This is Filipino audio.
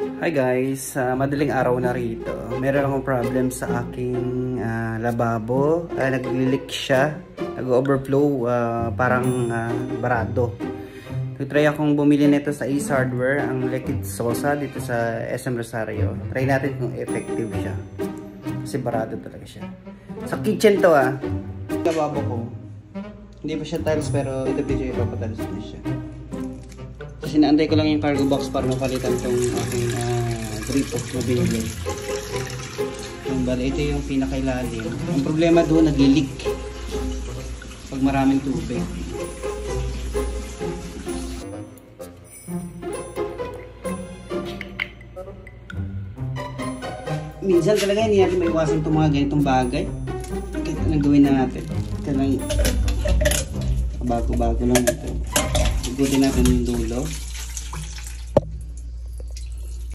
Hi guys, madaling araw na rito. Meron akong problem sa aking lababo. Nag-leak siya, nag-overflow, parang barado. Try akong bumili nito sa Ace Hardware, ang liquid sosa dito sa SM Rosario. Try natin kung effective siya. Kasi barado talaga siya. Sa kitchen to lababo ko. Hindi pa siya tiles pero ito video ipapatiles na siya. Kasi naantay ko lang yung cargo box para mapalitan itong aking grip of mobility. Bali, ito yung pinakailalim. Ang problema doon, nag-leak pag maraming tubig. Minsan talaga hindi natin maiwasan itong mga ganitong bagay. Kahit anong gawin na natin. Bago-bago lang ito. Igutin natin yung dulo.